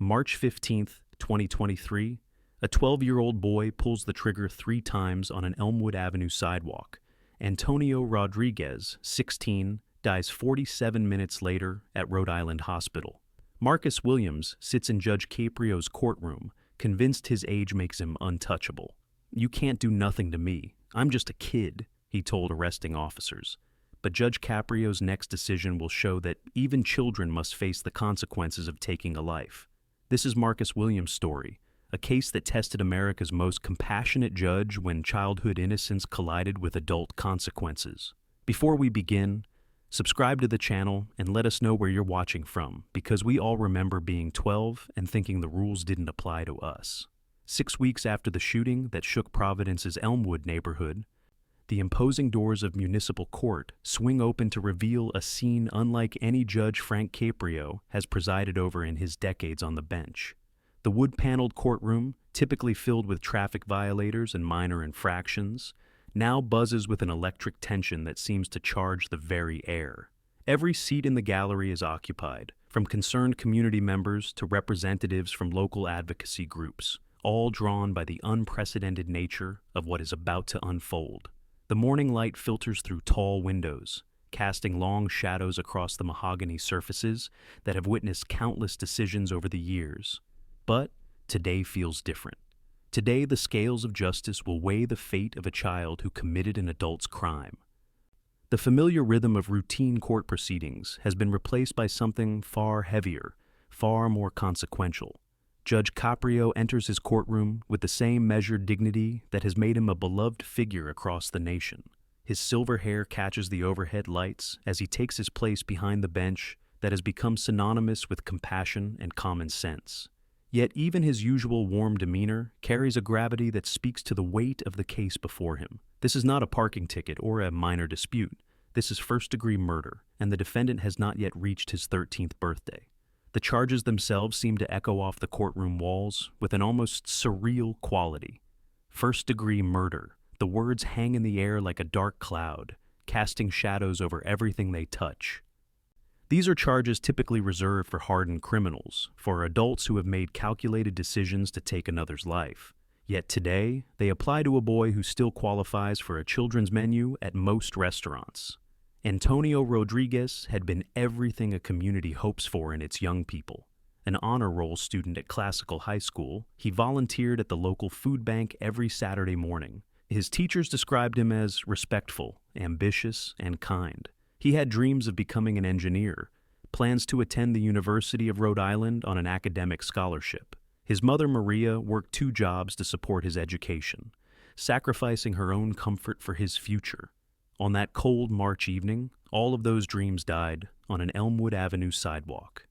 March 15th, 2023, a 12-year-old boy pulls the trigger 3 times on an Elmwood Avenue sidewalk. Antonio Rodriguez, 16, dies 47 minutes later at Rhode Island Hospital. Marcus Williams sits in Judge Caprio's courtroom, convinced his age makes him untouchable. "You can't do nothing to me. I'm just a kid," he told arresting officers. But Judge Caprio's next decision will show that even children must face the consequences of taking a life. This is Marcus Williams' story, a case that tested America's most compassionate judge when childhood innocence collided with adult consequences. Before we begin, subscribe to the channel and let us know where you're watching from, because we all remember being 12 and thinking the rules didn't apply to us. 6 weeks after the shooting that shook Providence's Elmwood neighborhood, the imposing doors of municipal court swing open to reveal a scene unlike any Judge Frank Caprio has presided over in his decades on the bench. The wood-paneled courtroom, typically filled with traffic violators and minor infractions, now buzzes with an electric tension that seems to charge the very air. Every seat in the gallery is occupied, from concerned community members to representatives from local advocacy groups, all drawn by the unprecedented nature of what is about to unfold. The morning light filters through tall windows, casting long shadows across the mahogany surfaces that have witnessed countless decisions over the years. But today feels different. Today, the scales of justice will weigh the fate of a child who committed an adult's crime. The familiar rhythm of routine court proceedings has been replaced by something far heavier, far more consequential. Judge Caprio enters his courtroom with the same measured dignity that has made him a beloved figure across the nation. His silver hair catches the overhead lights as he takes his place behind the bench that has become synonymous with compassion and common sense. Yet even his usual warm demeanor carries a gravity that speaks to the weight of the case before him. This is not a parking ticket or a minor dispute. This is first-degree murder, and the defendant has not yet reached his 13th birthday. The charges themselves seem to echo off the courtroom walls with an almost surreal quality. First-degree murder. The words hang in the air like a dark cloud, casting shadows over everything they touch. These are charges typically reserved for hardened criminals, for adults who have made calculated decisions to take another's life. Yet today, they apply to a boy who still qualifies for a children's menu at most restaurants. Antonio Rodriguez had been everything a community hopes for in its young people. An honor roll student at Classical High School, he volunteered at the local food bank every Saturday morning. His teachers described him as respectful, ambitious, and kind. He had dreams of becoming an engineer, plans to attend the University of Rhode Island on an academic scholarship. His mother, Maria, worked 2 jobs to support his education, sacrificing her own comfort for his future. On that cold March evening, all of those dreams died on an Elmwood Avenue sidewalk.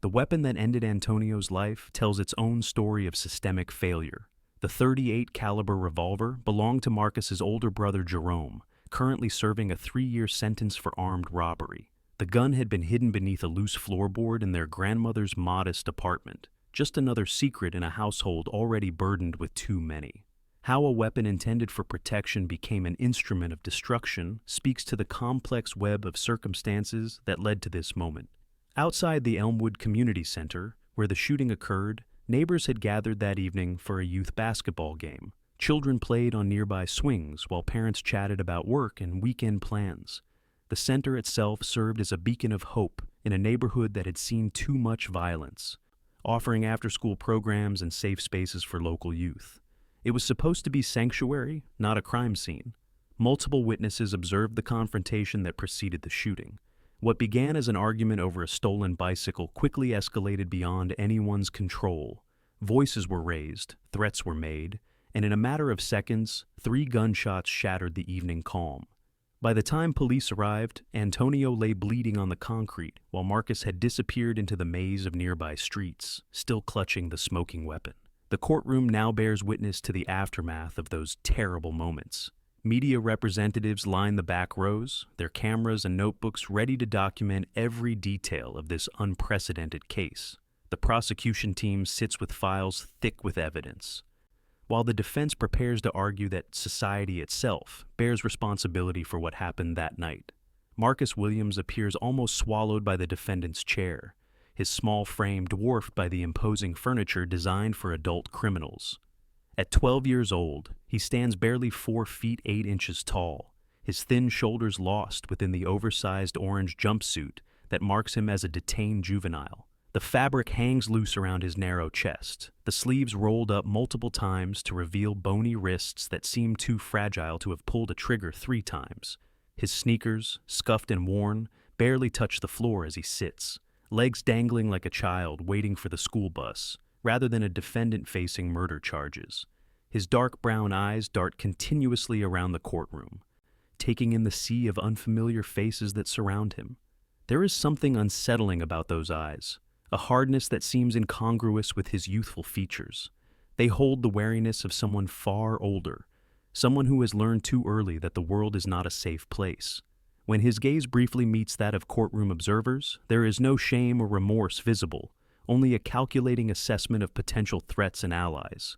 The weapon that ended Antonio's life tells its own story of systemic failure. The .38 caliber revolver belonged to Marcus's older brother Jerome, currently serving a 3-year sentence for armed robbery. The gun had been hidden beneath a loose floorboard in their grandmother's modest apartment, just another secret in a household already burdened with too many. How a weapon intended for protection became an instrument of destruction speaks to the complex web of circumstances that led to this moment. Outside the Elmwood Community Center, where the shooting occurred, neighbors had gathered that evening for a youth basketball game. Children played on nearby swings while parents chatted about work and weekend plans. The center itself served as a beacon of hope in a neighborhood that had seen too much violence, offering after-school programs and safe spaces for local youth. It was supposed to be sanctuary, not a crime scene. Multiple witnesses observed the confrontation that preceded the shooting. What began as an argument over a stolen bicycle quickly escalated beyond anyone's control. Voices were raised, threats were made, and in a matter of seconds, 3 gunshots shattered the evening calm. By the time police arrived, Antonio lay bleeding on the concrete, while Marcus had disappeared into the maze of nearby streets, still clutching the smoking weapon. The courtroom now bears witness to the aftermath of those terrible moments. Media representatives line the back rows, their cameras and notebooks ready to document every detail of this unprecedented case. The prosecution team sits with files thick with evidence, while the defense prepares to argue that society itself bears responsibility for what happened that night. Marcus Williams appears almost swallowed by the defendant's chair, his small frame dwarfed by the imposing furniture designed for adult criminals. At 12 years old, he stands barely 4 feet 8 inches tall, his thin shoulders lost within the oversized orange jumpsuit that marks him as a detained juvenile. The fabric hangs loose around his narrow chest, the sleeves rolled up multiple times to reveal bony wrists that seem too fragile to have pulled a trigger 3 times. His sneakers, scuffed and worn, barely touch the floor as he sits, legs dangling like a child waiting for the school bus, rather than a defendant facing murder charges. His dark brown eyes dart continuously around the courtroom, taking in the sea of unfamiliar faces that surround him. There is something unsettling about those eyes, a hardness that seems incongruous with his youthful features. They hold the wariness of someone far older, someone who has learned too early that the world is not a safe place. When his gaze briefly meets that of courtroom observers, there is no shame or remorse visible, only a calculating assessment of potential threats and allies.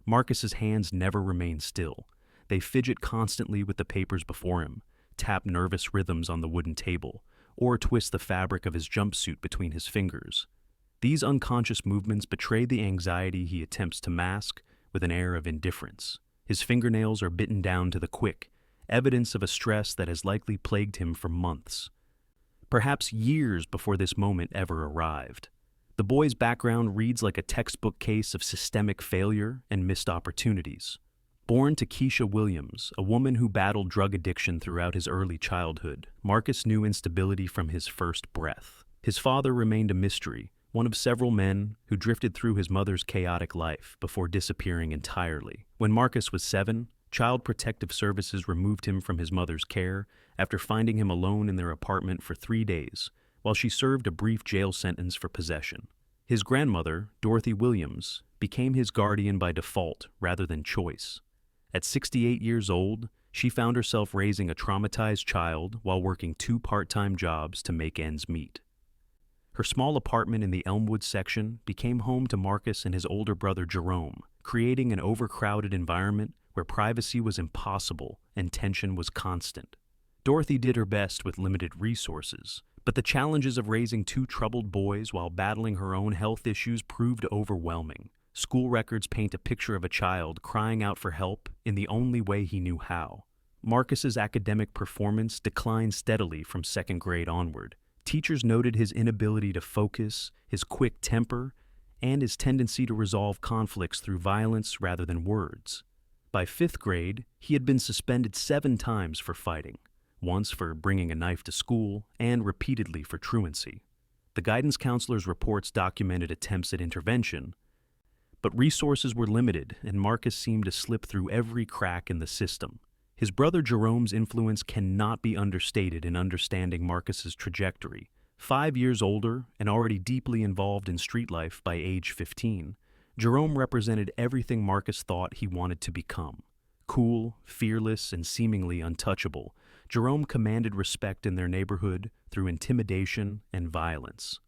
Marcus's hands never remain still. They fidget constantly with the papers before him, tap nervous rhythms on the wooden table, or twist the fabric of his jumpsuit between his fingers. These unconscious movements betray the anxiety he attempts to mask with an air of indifference. His fingernails are bitten down to the quick, evidence of a stress that has likely plagued him for months, perhaps years before this moment ever arrived. The boy's background reads like a textbook case of systemic failure and missed opportunities. Born to Keisha Williams, a woman who battled drug addiction throughout his early childhood, Marcus knew instability from his first breath. His father remained a mystery, one of several men who drifted through his mother's chaotic life before disappearing entirely. When Marcus was 7, Child Protective Services removed him from his mother's care after finding him alone in their apartment for 3 days, while she served a brief jail sentence for possession. His grandmother, Dorothy Williams, became his guardian by default rather than choice. At 68 years old, she found herself raising a traumatized child while working 2 part-time jobs to make ends meet. Her small apartment in the Elmwood section became home to Marcus and his older brother Jerome, creating an overcrowded environment where privacy was impossible and tension was constant. Dorothy did her best with limited resources, but the challenges of raising 2 troubled boys while battling her own health issues proved overwhelming. School records paint a picture of a child crying out for help in the only way he knew how. Marcus's academic performance declined steadily from 2nd grade onward. Teachers noted his inability to focus, his quick temper, and his tendency to resolve conflicts through violence rather than words. By 5th grade, he had been suspended 7 times for fighting, once for bringing a knife to school and repeatedly for truancy. The guidance counselor's reports documented attempts at intervention, but resources were limited and Marcus seemed to slip through every crack in the system. His brother Jerome's influence cannot be understated in understanding Marcus's trajectory. 5 years older and already deeply involved in street life by age 15, Jerome represented everything Marcus thought he wanted to become. Cool, fearless, and seemingly untouchable, Jerome commanded respect in their neighborhood through intimidation and violence.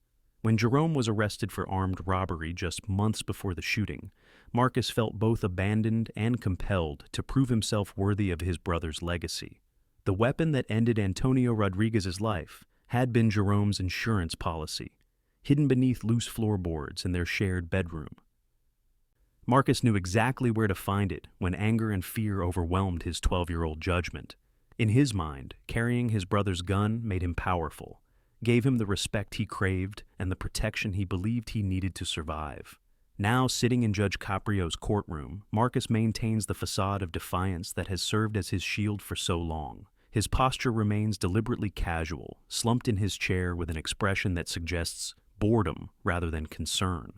When Jerome was arrested for armed robbery just months before the shooting, Marcus felt both abandoned and compelled to prove himself worthy of his brother's legacy. The weapon that ended Antonio Rodriguez's life had been Jerome's insurance policy, hidden beneath loose floorboards in their shared bedroom. Marcus knew exactly where to find it when anger and fear overwhelmed his 12-year-old judgment. In his mind, carrying his brother's gun made him powerful, gave him the respect he craved and the protection he believed he needed to survive. Now, sitting in Judge Caprio's courtroom, Marcus maintains the facade of defiance that has served as his shield for so long. His posture remains deliberately casual, slumped in his chair with an expression that suggests boredom rather than concern.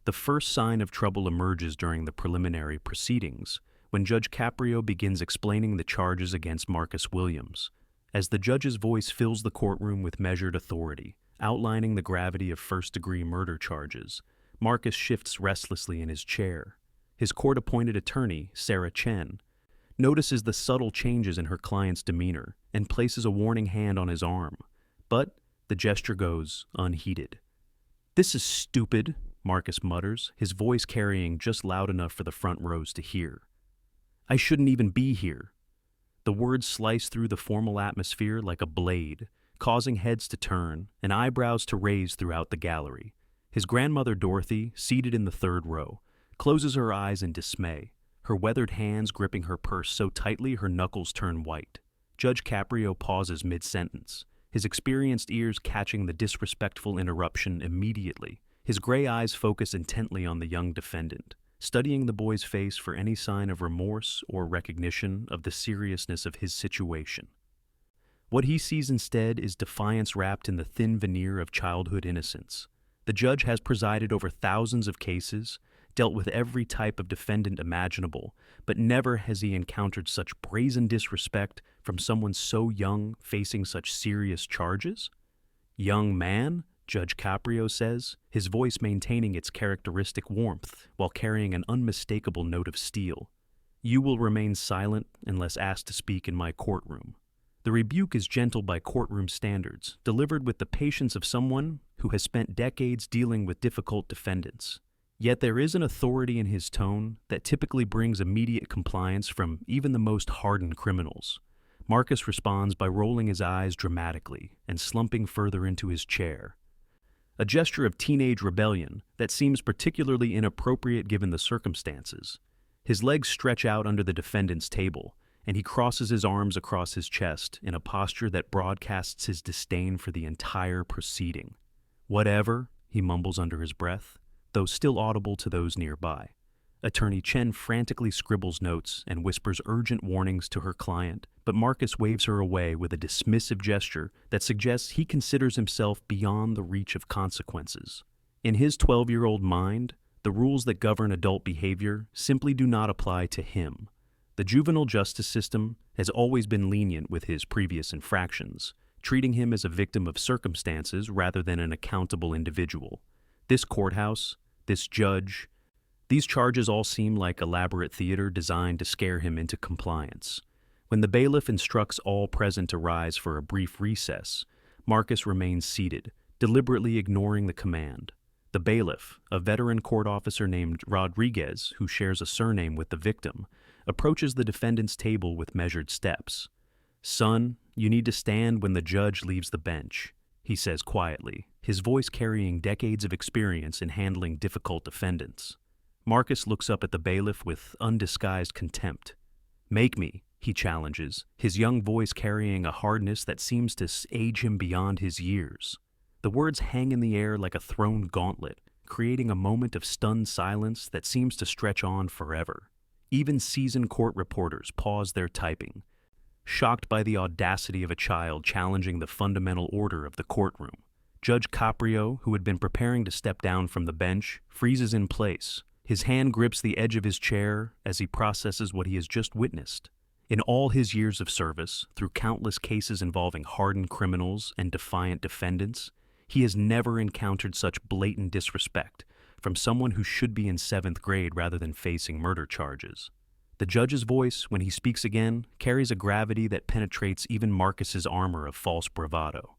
The first sign of trouble emerges during the preliminary proceedings, when Judge Caprio begins explaining the charges against Marcus Williams. As the judge's voice fills the courtroom with measured authority, outlining the gravity of first-degree murder charges, Marcus shifts restlessly in his chair. His court-appointed attorney, Sarah Chen, notices the subtle changes in her client's demeanor and places a warning hand on his arm, but the gesture goes unheeded. "This is stupid," Marcus mutters, his voice carrying just loud enough for the front rows to hear. "I shouldn't even be here." The words slice through the formal atmosphere like a blade, causing heads to turn and eyebrows to raise throughout the gallery. His grandmother Dorothy, seated in the third row, closes her eyes in dismay, her weathered hands gripping her purse so tightly her knuckles turn white. Judge Caprio pauses mid-sentence, his experienced ears catching the disrespectful interruption immediately. His gray eyes focus intently on the young defendant, studying the boy's face for any sign of remorse or recognition of the seriousness of his situation. What he sees instead is defiance wrapped in the thin veneer of childhood innocence. The judge has presided over thousands of cases, dealt with every type of defendant imaginable, but never has he encountered such brazen disrespect from someone so young facing such serious charges. "Young man," Judge Caprio says, his voice maintaining its characteristic warmth while carrying an unmistakable note of steel, "you will remain silent unless asked to speak in my courtroom." The rebuke is gentle by courtroom standards, delivered with the patience of someone who has spent decades dealing with difficult defendants. Yet there is an authority in his tone that typically brings immediate compliance from even the most hardened criminals. Marcus responds by rolling his eyes dramatically and slumping further into his chair, a gesture of teenage rebellion that seems particularly inappropriate given the circumstances. His legs stretch out under the defendant's table, and he crosses his arms across his chest in a posture that broadcasts his disdain for the entire proceeding. "Whatever," he mumbles under his breath, though still audible to those nearby. Attorney Chen frantically scribbles notes and whispers urgent warnings to her client, but Marcus waves her away with a dismissive gesture that suggests he considers himself beyond the reach of consequences. In his 12-year-old mind, the rules that govern adult behavior simply do not apply to him. The juvenile justice system has always been lenient with his previous infractions, treating him as a victim of circumstances rather than an accountable individual. This courthouse, this judge, these charges all seem like elaborate theater designed to scare him into compliance. When the bailiff instructs all present to rise for a brief recess, Marcus remains seated, deliberately ignoring the command. The bailiff, a veteran court officer named Rodriguez, who shares a surname with the victim, approaches the defendant's table with measured steps. "Son, you need to stand when the judge leaves the bench," he says quietly, his voice carrying decades of experience in handling difficult defendants. Marcus looks up at the bailiff with undisguised contempt. "Make me," he challenges, his young voice carrying a hardness that seems to age him beyond his years. The words hang in the air like a thrown gauntlet, creating a moment of stunned silence that seems to stretch on forever. Even seasoned court reporters pause their typing, shocked by the audacity of a child challenging the fundamental order of the courtroom. Judge Caprio, who had been preparing to step down from the bench, freezes in place. His hand grips the edge of his chair as he processes what he has just witnessed. In all his years of service, through countless cases involving hardened criminals and defiant defendants, he has never encountered such blatant disrespect from someone who should be in 7th grade rather than facing murder charges. The judge's voice, when he speaks again, carries a gravity that penetrates even Marcus's armor of false bravado.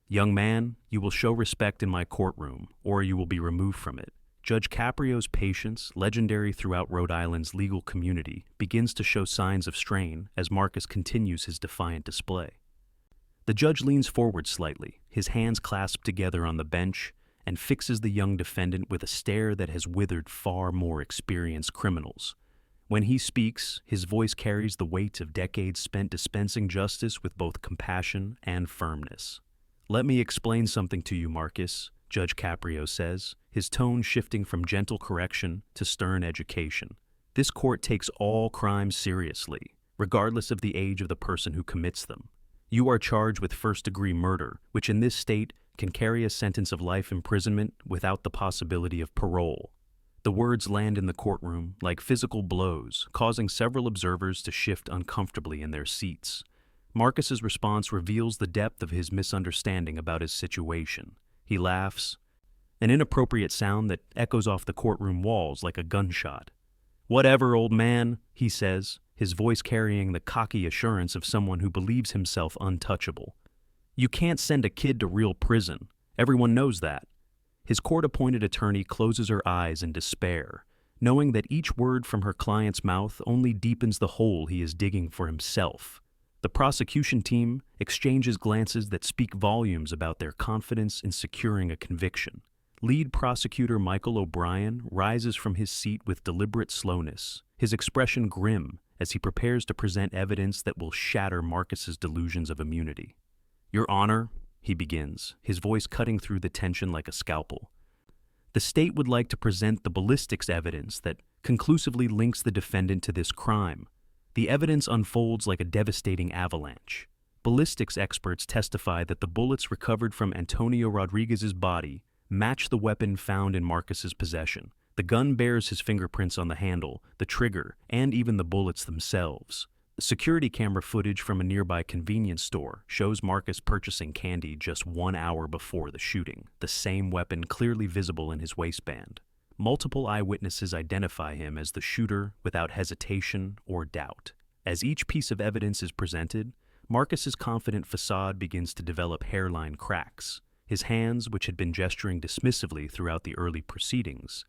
"Young man, you will show respect in my courtroom, or you will be removed from it." Judge Caprio's patience, legendary throughout Rhode Island's legal community, begins to show signs of strain as Marcus continues his defiant display. The judge leans forward slightly, his hands clasped together on the bench, and fixes the young defendant with a stare that has withered far more experienced criminals. When he speaks, his voice carries the weight of decades spent dispensing justice with both compassion and firmness. "Let me explain something to you, Marcus," Judge Caprio says, his tone shifting from gentle correction to stern education. "This court takes all crimes seriously, regardless of the age of the person who commits them. You are charged with first-degree murder, which in this state can carry a sentence of life imprisonment without the possibility of parole." The words land in the courtroom like physical blows, causing several observers to shift uncomfortably in their seats. Marcus's response reveals the depth of his misunderstanding about his situation. He laughs, an inappropriate sound that echoes off the courtroom walls like a gunshot. "Whatever, old man," he says, his voice carrying the cocky assurance of someone who believes himself untouchable. "You can't send a kid to real prison. Everyone knows that." His court-appointed attorney closes her eyes in despair, knowing that each word from her client's mouth only deepens the hole he is digging for himself. The prosecution team exchanges glances that speak volumes about their confidence in securing a conviction. Lead prosecutor Michael O'Brien rises from his seat with deliberate slowness, his expression grim as he prepares to present evidence that will shatter Marcus's delusions of immunity. "Your Honor," he begins, his voice cutting through the tension like a scalpel. "The state would like to present the ballistics evidence that conclusively links the defendant to this crime. The evidence unfolds like a devastating avalanche. Ballistics experts testify that the bullets recovered from Antonio Rodriguez's body match the weapon found in Marcus's possession. The gun bears his fingerprints on the handle, the trigger, and even the bullets themselves. Security camera footage from a nearby convenience store shows Marcus purchasing candy just 1 hour before the shooting, the same weapon clearly visible in his waistband. Multiple eyewitnesses identify him as the shooter without hesitation or doubt. As each piece of evidence is presented, Marcus's confident facade begins to develop hairline cracks. His hands, which had been gesturing dismissively throughout the early proceedings,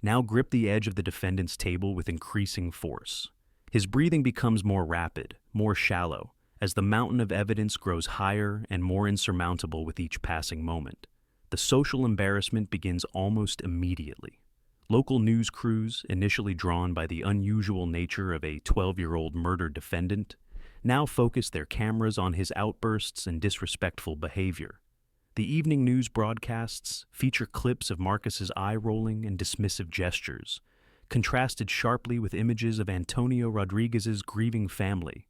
now grip the edge of the defendant's table with increasing force. His breathing becomes more rapid, more shallow, as the mountain of evidence grows higher and more insurmountable with each passing moment. The social embarrassment begins almost immediately. Local news crews, initially drawn by the unusual nature of a 12-year-old murdered defendant, now focus their cameras on his outbursts and disrespectful behavior. The evening news broadcasts feature clips of Marcus's eye-rolling and dismissive gestures, contrasted sharply with images of Antonio Rodriguez's grieving family.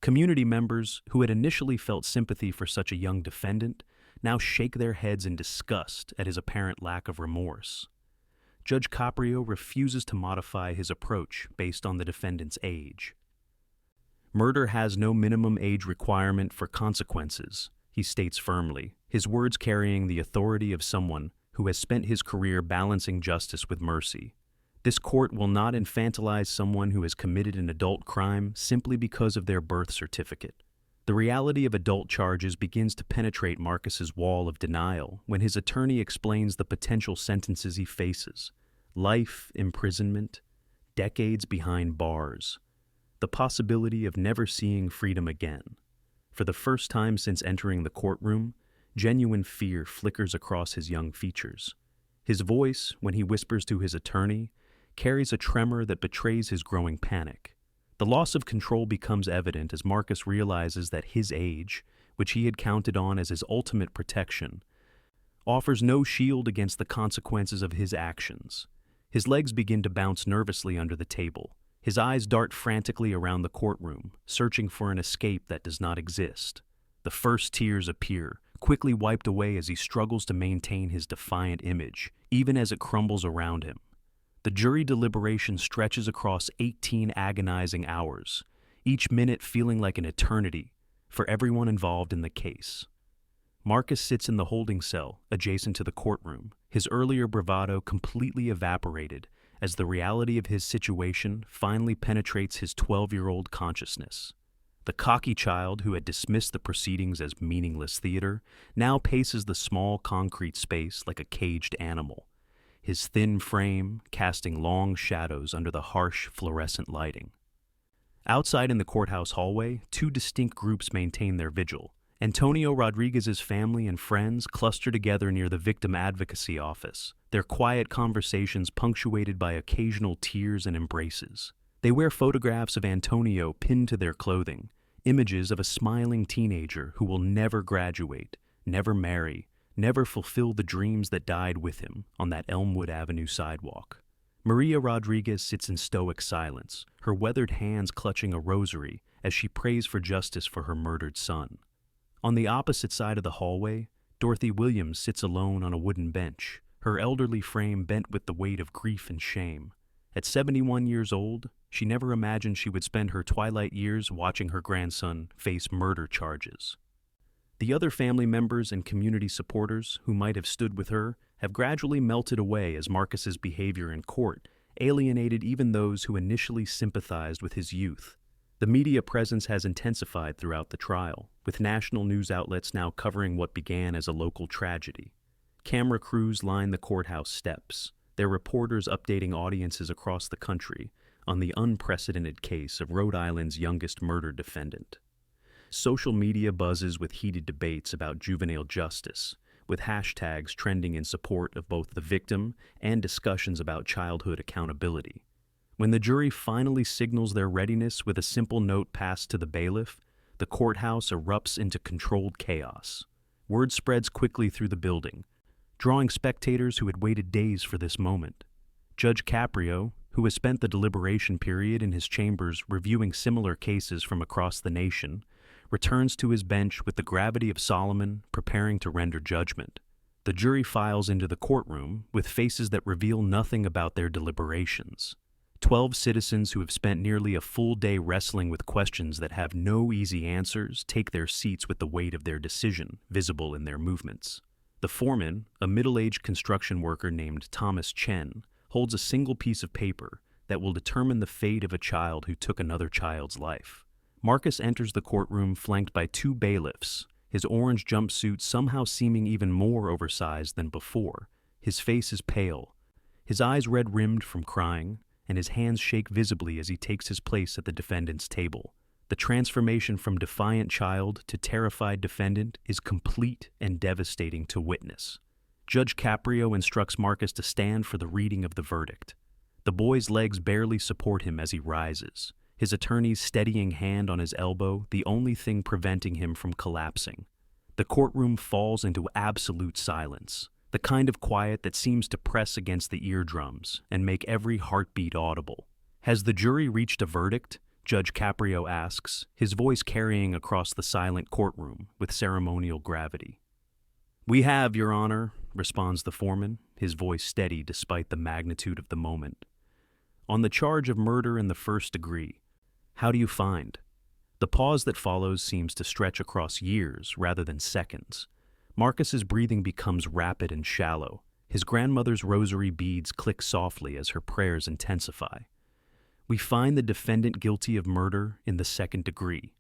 Community members who had initially felt sympathy for such a young defendant now shake their heads in disgust at his apparent lack of remorse. Judge Caprio refuses to modify his approach based on the defendant's age. "Murder has no minimum age requirement for consequences," he states firmly, his words carrying the authority of someone who has spent his career balancing justice with mercy. "This court will not infantilize someone who has committed an adult crime simply because of their birth certificate." The reality of adult charges begins to penetrate Marcus's wall of denial when his attorney explains the potential sentences he faces: life imprisonment, decades behind bars, the possibility of never seeing freedom again. For the first time since entering the courtroom, genuine fear flickers across his young features. His voice, when he whispers to his attorney, carries a tremor that betrays his growing panic. The loss of control becomes evident as Marcus realizes that his age, which he had counted on as his ultimate protection, offers no shield against the consequences of his actions. His legs begin to bounce nervously under the table. His eyes dart frantically around the courtroom, searching for an escape that does not exist. The first tears appear, quickly wiped away as he struggles to maintain his defiant image, even as it crumbles around him. The jury deliberation stretches across 18 agonizing hours, each minute feeling like an eternity for everyone involved in the case. Marcus sits in the holding cell adjacent to the courtroom, his earlier bravado completely evaporated as the reality of his situation finally penetrates his 12-year-old consciousness. The cocky child who had dismissed the proceedings as meaningless theater now paces the small concrete space like a caged animal, his thin frame casting long shadows under the harsh fluorescent lighting. Outside in the courthouse hallway, two distinct groups maintain their vigil. Antonio Rodriguez's family and friends cluster together near the victim advocacy office, their quiet conversations punctuated by occasional tears and embraces. They wear photographs of Antonio pinned to their clothing, images of a smiling teenager who will never graduate, never marry, never fulfill the dreams that died with him on that Elmwood Avenue sidewalk. Maria Rodriguez sits in stoic silence, her weathered hands clutching a rosary as she prays for justice for her murdered son. On the opposite side of the hallway, Dorothy Williams sits alone on a wooden bench, her elderly frame bent with the weight of grief and shame. At 71 years old, she never imagined she would spend her twilight years watching her grandson face murder charges. The other family members and community supporters who might have stood with her have gradually melted away as Marcus's behavior in court alienated even those who initially sympathized with his youth. The media presence has intensified throughout the trial, with national news outlets now covering what began as a local tragedy. Camera crews line the courthouse steps, their reporters updating audiences across the country on the unprecedented case of Rhode Island's youngest murder defendant. Social media buzzes with heated debates about juvenile justice, with hashtags trending in support of both the victim and discussions about childhood accountability. When the jury finally signals their readiness with a simple note passed to the bailiff, the courthouse erupts into controlled chaos. Word spreads quickly through the building, drawing spectators who had waited days for this moment. Judge Caprio, who has spent the deliberation period in his chambers reviewing similar cases from across the nation, returns to his bench with the gravity of Solomon, preparing to render judgment. The jury files into the courtroom with faces that reveal nothing about their deliberations. 12 citizens who have spent nearly a full day wrestling with questions that have no easy answers take their seats with the weight of their decision visible in their movements. The foreman, a middle-aged construction worker named Thomas Chen, holds a single piece of paper that will determine the fate of a child who took another child's life. Marcus enters the courtroom flanked by 2 bailiffs, his orange jumpsuit somehow seeming even more oversized than before. His face is pale, his eyes red-rimmed from crying, and his hands shake visibly as he takes his place at the defendant's table. The transformation from defiant child to terrified defendant is complete and devastating to witness. Judge Caprio instructs Marcus to stand for the reading of the verdict. The boy's legs barely support him as he rises, his attorney's steadying hand on his elbow the only thing preventing him from collapsing. The courtroom falls into absolute silence, the kind of quiet that seems to press against the eardrums and make every heartbeat audible. Has the jury reached a verdict? Judge Caprio asks, his voice carrying across the silent courtroom with ceremonial gravity. "We have, Your Honor," responds the foreman, his voice steady despite the magnitude of the moment. "On the charge of murder in the first degree, how do you find?" The pause that follows seems to stretch across years rather than seconds. Marcus's breathing becomes rapid and shallow. His grandmother's rosary beads click softly as her prayers intensify. "We find the defendant guilty of murder in the second degree."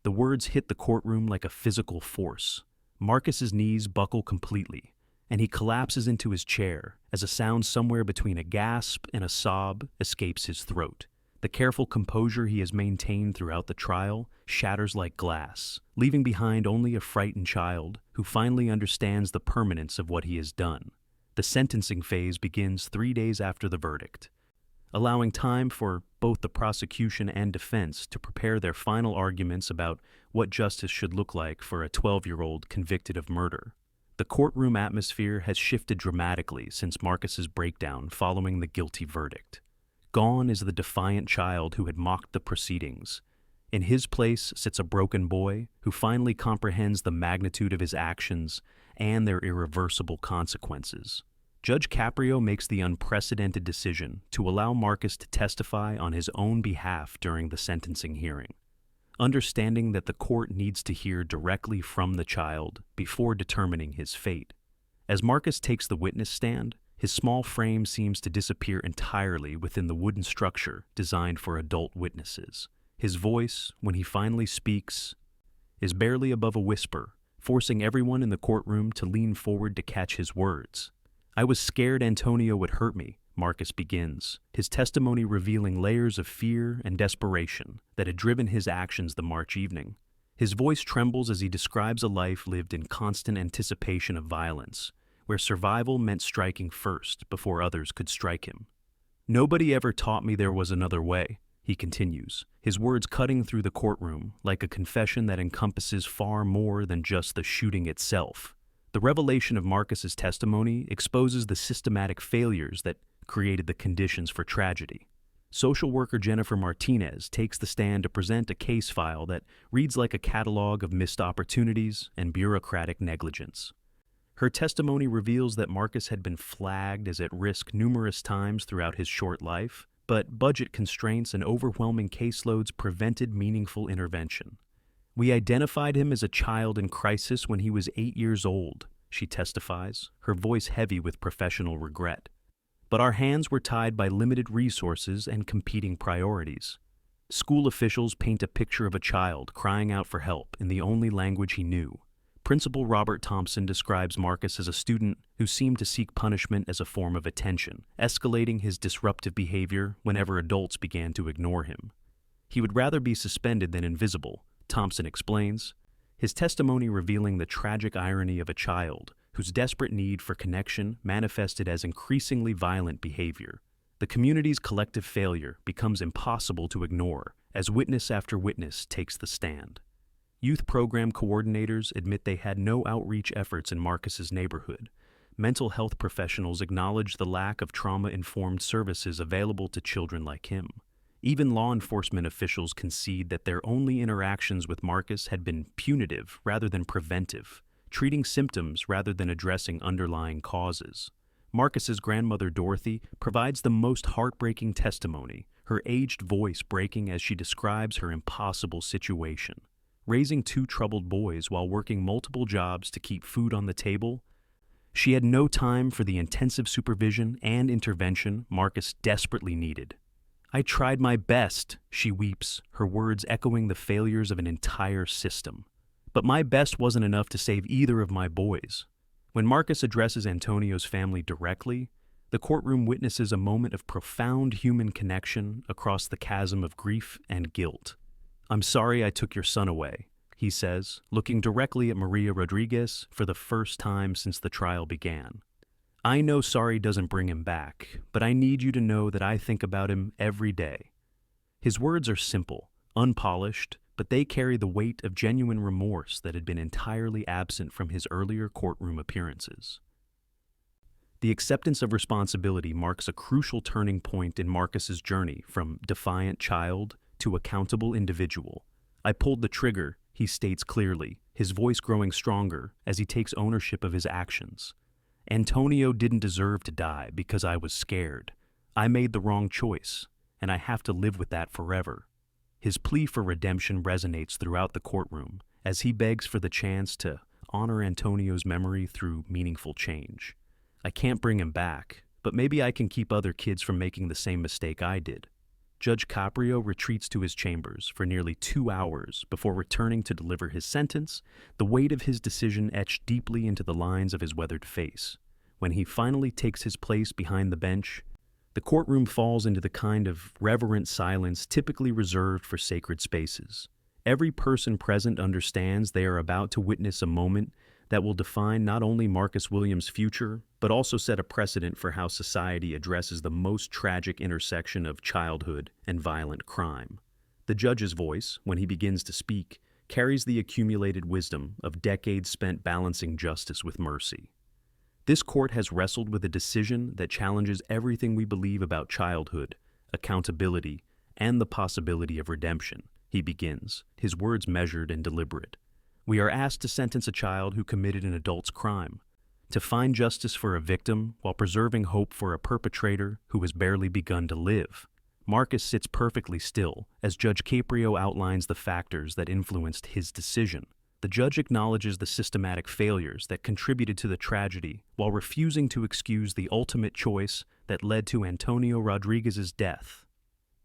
The words hit the courtroom like a physical force. Marcus's knees buckle completely, and he collapses into his chair as a sound somewhere between a gasp and a sob escapes his throat. The careful composure he has maintained throughout the trial shatters like glass, leaving behind only a frightened child who finally understands the permanence of what he has done. The sentencing phase begins 3 days after the verdict, allowing time for both the prosecution and defense to prepare their final arguments about what justice should look like for a 12-year-old convicted of murder. The courtroom atmosphere has shifted dramatically since Marcus's breakdown following the guilty verdict. Gone is the defiant child who had mocked the proceedings. In his place sits a broken boy who finally comprehends the magnitude of his actions and their irreversible consequences. Judge Caprio makes the unprecedented decision to allow Marcus to testify on his own behalf during the sentencing hearing, understanding that the court needs to hear directly from the child before determining his fate. As Marcus takes the witness stand, his small frame seems to disappear entirely within the wooden structure designed for adult witnesses. His voice, when he finally speaks, is barely above a whisper, forcing everyone in the courtroom to lean forward to catch his words. "I was scared Antonio would hurt me," Marcus begins, his testimony revealing layers of fear and desperation that had driven his actions the March evening. His voice trembles as he describes a life lived in constant anticipation of violence, where survival meant striking first before others could strike him. "Nobody ever taught me there was another way," he continues, his words cutting through the courtroom like a confession that encompasses far more than just the shooting itself. The revelation of Marcus's testimony exposes the systematic failures that created the conditions for tragedy. Social worker Jennifer Martinez takes the stand to present a case file that reads like a catalog of missed opportunities and bureaucratic negligence. Her testimony reveals that Marcus had been flagged as at risk numerous times throughout his short life, but budget constraints and overwhelming caseloads prevented meaningful intervention. "We identified him as a child in crisis when he was 8 years old," she testifies, her voice heavy with professional regret. "But our hands were tied by limited resources and competing priorities. School officials paint a picture of a child crying out for help in the only language he knew. Principal Robert Thompson describes Marcus as a student who seemed to seek punishment as a form of attention, escalating his disruptive behavior whenever adults began to ignore him. He would rather be suspended than invisible, Thompson explains, his testimony revealing the tragic irony of a child whose desperate need for connection manifested as increasingly violent behavior. The community's collective failure becomes impossible to ignore as witness after witness takes the stand. Youth program coordinators admit they had no outreach efforts in Marcus's neighborhood. Mental health professionals acknowledge the lack of trauma-informed services available to children like him. Even law enforcement officials concede that their only interactions with Marcus had been punitive rather than preventive, treating symptoms rather than addressing underlying causes. Marcus's grandmother Dorothy provides the most heartbreaking testimony, her aged voice breaking as she describes her impossible situation. Raising two troubled boys while working multiple jobs to keep food on the table, she had no time for the intensive supervision and intervention Marcus desperately needed. "I tried my best," she weeps, her words echoing the failures of an entire system. "But my best wasn't enough to save either of my boys." When Marcus addresses Antonio's family directly, the courtroom witnesses a moment of profound human connection across the chasm of grief and guilt. "I'm sorry I took your son away," he says, looking directly at Maria Rodriguez for the first time since the trial began. "I know sorry doesn't bring him back, but I need you to know that I think about him every day." His words are simple, unpolished, but they carry the weight of genuine remorse that had been entirely absent from his earlier courtroom appearances. The acceptance of responsibility marks a crucial turning point in Marcus's journey from defiant child to accountable individual. "I pulled the trigger," he states clearly, his voice growing stronger as he takes ownership of his actions. "Antonio didn't deserve to die because I was scared. I made the wrong choice, and I have to live with that forever." His plea for redemption resonates throughout the courtroom as he begs for the chance to honor Antonio's memory through meaningful change. "I can't bring him back, but maybe I can keep other kids from making the same mistake I did." Judge Caprio retreats to his chambers for nearly 2 hours before returning to deliver his sentence, the weight of his decision etched deeply into the lines of his weathered face. When he finally takes his place behind the bench, the courtroom falls into the kind of reverent silence typically reserved for sacred spaces. Every person present understands they are about to witness a moment that will define not only Marcus Williams' future, but also set a precedent for how society addresses the most tragic intersection of childhood and violent crime. The judge's voice, when he begins to speak, carries the accumulated wisdom of decades spent balancing justice with mercy. "This court has wrestled with a decision that challenges everything we believe about childhood, accountability, and the possibility of redemption," he begins, his words measured and deliberate. "We are asked to sentence a child who committed an adult's crime, to find justice for a victim while preserving hope for a perpetrator who has barely begun to live." Marcus sits perfectly still as Judge Caprio outlines the factors that influenced his decision. The judge acknowledges the systematic failures that contributed to the tragedy while refusing to excuse the ultimate choice that led to Antonio Rodriguez's death.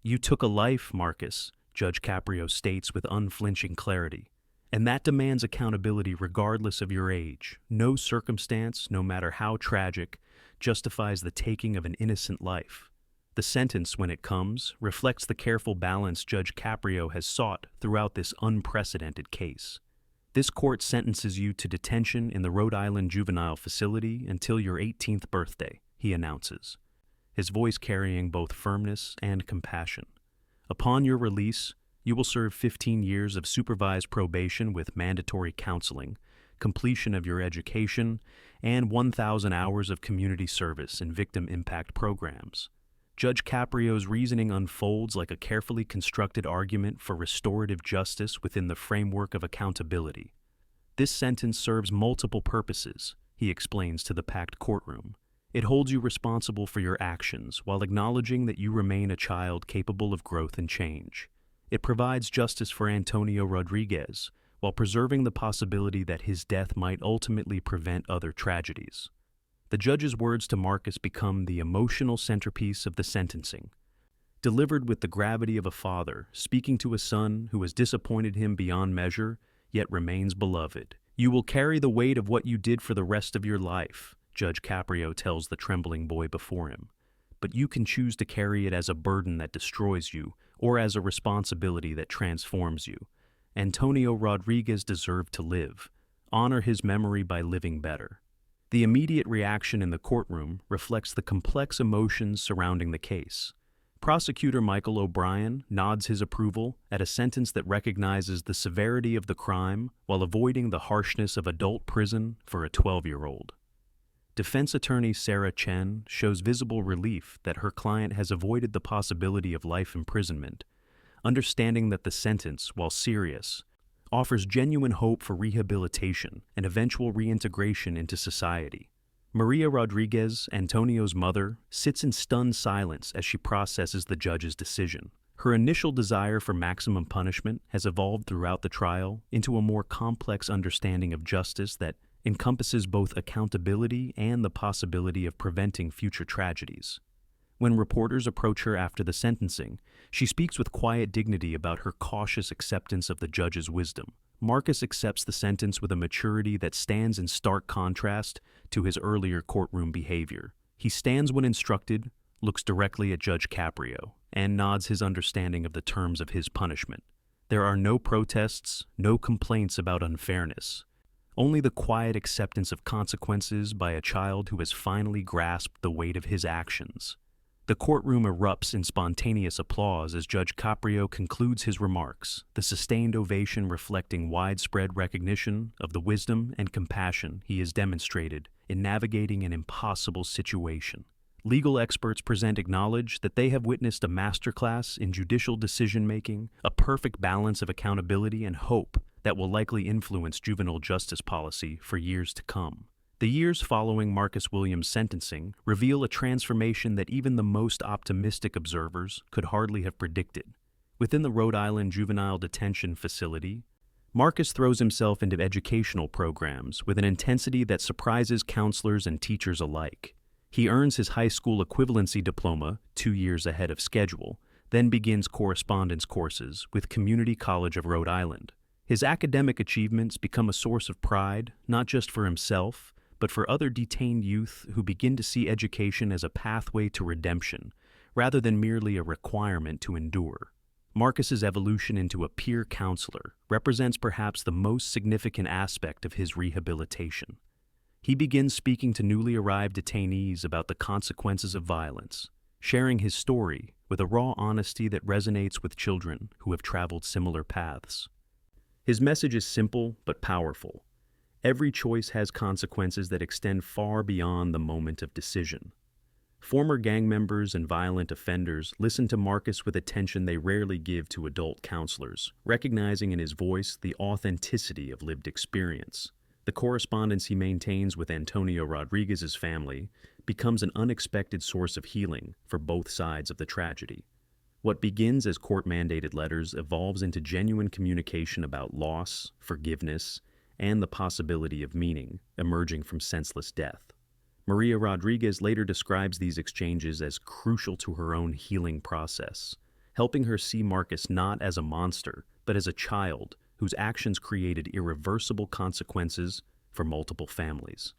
"You took a life, Marcus," Judge Caprio states with unflinching clarity, "and that demands accountability regardless of your age. No circumstance, no matter how tragic, justifies the taking of an innocent life." The sentence, when it comes, reflects the careful balance Judge Caprio has sought throughout this unprecedented case. "This court sentences you to detention in the Rhode Island Juvenile Facility until your 18th birthday," he announces, his voice carrying both firmness and compassion. "Upon your release, you will serve 15 years of supervised probation with mandatory counseling, completion of your education, and 1,000 hours of community service and victim impact programs." Judge Caprio's reasoning unfolds like a carefully constructed argument for restorative justice within the framework of accountability. "This sentence serves multiple purposes," he explains to the packed courtroom. "It holds you responsible for your actions while acknowledging that you remain a child capable of growth and change. It provides justice for Antonio Rodriguez while preserving the possibility that his death might ultimately prevent other tragedies." The judge's words to Marcus become the emotional centerpiece of the sentencing. Delivered with the gravity of a father speaking to a son who has disappointed him beyond measure, yet remains beloved. "You will carry the weight of what you did for the rest of your life," Judge Caprio tells the trembling boy before him. "But you can choose to carry it as a burden that destroys you or as a responsibility that transforms you. Antonio Rodriguez deserved to live. Honor his memory by living better. The immediate reaction in the courtroom reflects the complex emotions surrounding the case. Prosecutor Michael O'Brien nods his approval at a sentence that recognizes the severity of the crime while avoiding the harshness of adult prison for a 12-year-old. Defense attorney Sarah Chen shows visible relief that her client has avoided the possibility of life imprisonment, understanding that the sentence, while serious, offers genuine hope for rehabilitation and eventual reintegration into society. Maria Rodriguez, Antonio's mother, sits in stunned silence as she processes the judge's decision. Her initial desire for maximum punishment has evolved throughout the trial into a more complex understanding of justice that encompasses both accountability and the possibility of preventing future tragedies. When reporters approach her after the sentencing, she speaks with quiet dignity about her cautious acceptance of the judge's wisdom. Marcus accepts the sentence with a maturity that stands in stark contrast to his earlier courtroom behavior. He stands when instructed, looks directly at Judge Caprio, and nods his understanding of the terms of his punishment. There are no protests, no complaints about unfairness. Only the quiet acceptance of consequences by a child who has finally grasped the weight of his actions. The courtroom erupts in spontaneous applause as Judge Caprio concludes his remarks, the sustained ovation reflecting widespread recognition of the wisdom and compassion he has demonstrated in navigating an impossible situation. Legal experts present acknowledge that they have witnessed a masterclass in judicial decision-making, a perfect balance of accountability and hope that will likely influence juvenile justice policy for years to come. The years following Marcus Williams' sentencing reveal a transformation that even the most optimistic observers could hardly have predicted. Within the Rhode Island Juvenile Detention Facility, Marcus throws himself into educational programs with an intensity that surprises counselors and teachers alike. He earns his high school equivalency diploma 2 years ahead of schedule, then begins correspondence courses with Community College of Rhode Island. His academic achievements become a source of pride, not just for himself, but for other detained youth who begin to see education as a pathway to redemption, rather than merely a requirement to endure. Marcus's evolution into a peer counselor represents perhaps the most significant aspect of his rehabilitation. He begins speaking to newly arrived detainees about the consequences of violence, sharing his story with a raw honesty that resonates with children who have traveled similar paths. His message is simple but powerful. Every choice has consequences that extend far beyond the moment of decision. Former gang members and violent offenders listen to Marcus with attention they rarely give to adult counselors, recognizing in his voice the authenticity of lived experience. The correspondence he maintains with Antonio Rodriguez's family becomes an unexpected source of healing for both sides of the tragedy. What begins as court-mandated letters evolves into genuine communication about loss, forgiveness, and the possibility of meaning emerging from senseless death. Maria Rodriguez later describes these exchanges as crucial to her own healing process, helping her see Marcus not as a monster, but as a child whose actions created irreversible consequences for multiple families.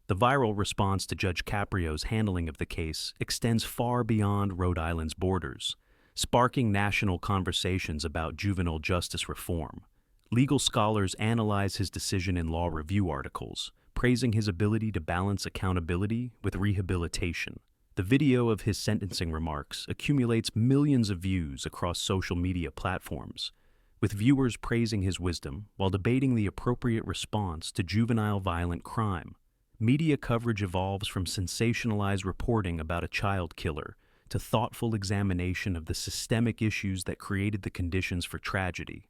The viral response to Judge Caprio's handling of the case extends far beyond Rhode Island's borders, sparking national conversations about juvenile justice reform. Legal scholars analyze his decision in law review articles, praising his ability to balance accountability with rehabilitation. The video of his sentencing remarks accumulates millions of views across social media platforms, with viewers praising his wisdom while debating the appropriate response to juvenile violent crime. Media coverage evolves from sensationalized reporting about a child killer to thoughtful examination of the systemic issues that created the conditions for tragedy.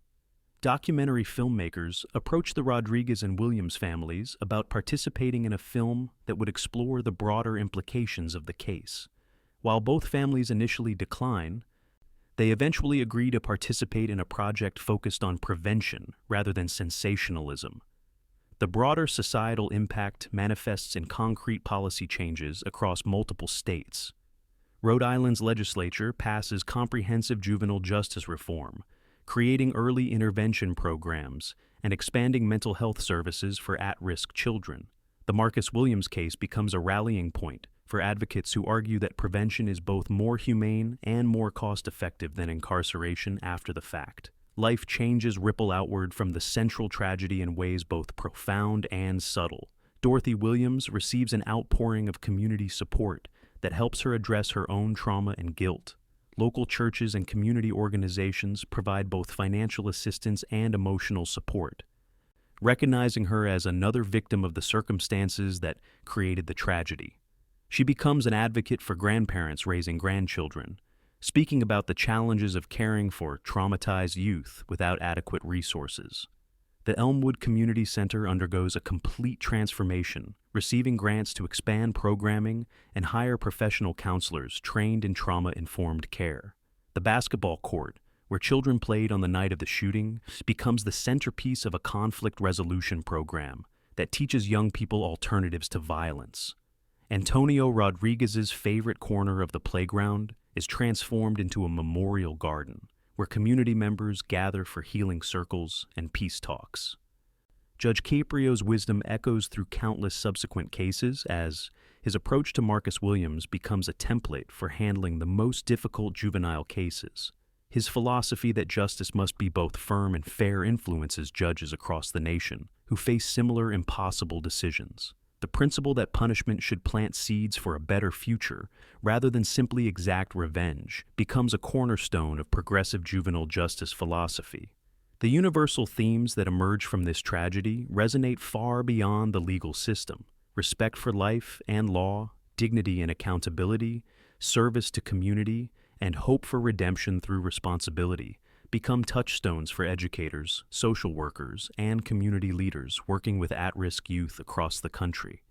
Documentary filmmakers approached the Rodriguez and Williams families about participating in a film that would explore the broader implications of the case. While both families initially decline, they eventually agree to participate in a project focused on prevention rather than sensationalism. The broader societal impact manifests in concrete policy changes across multiple states. Rhode Island's legislature passes comprehensive juvenile justice reform, creating early intervention programs and expanding mental health services for at-risk children. The Marcus Williams case becomes a rallying point for advocates who argue that prevention is both more humane and more cost-effective than incarceration after the fact. Life changes ripple outward from the central tragedy in ways both profound and subtle. Dorothy Williams receives an outpouring of community support that helps her address her own trauma and guilt. Local churches and community organizations provide both financial assistance and emotional support, recognizing her as another victim of the circumstances that created the tragedy. She becomes an advocate for grandparents raising grandchildren, speaking about the challenges of caring for traumatized youth without adequate resources. The Elmwood Community Center undergoes a complete transformation, receiving grants to expand programming and hire professional counselors trained in trauma-informed care. The basketball court, where children played on the night of the shooting, becomes the centerpiece of a conflict resolution program that teaches young people alternatives to violence. Antonio Rodriguez's favorite corner of the playground is transformed into a memorial garden where community members gather for healing circles and peace talks. Judge Caprio's wisdom echoes through countless subsequent cases as his approach to Marcus Williams becomes a template for handling the most difficult juvenile cases. His philosophy that justice must be both firm and fair influences judges across the nation who face similar impossible decisions. The principle that punishment should plant seeds for a better future rather than simply exact revenge becomes a cornerstone of progressive juvenile justice philosophy. The universal themes that emerge from this tragedy resonate far beyond the legal system. Respect for life and law, dignity and accountability, service to community, and hope for redemption through responsibility become touchstones for educators, social workers, and community leaders working with at-risk youth across the country.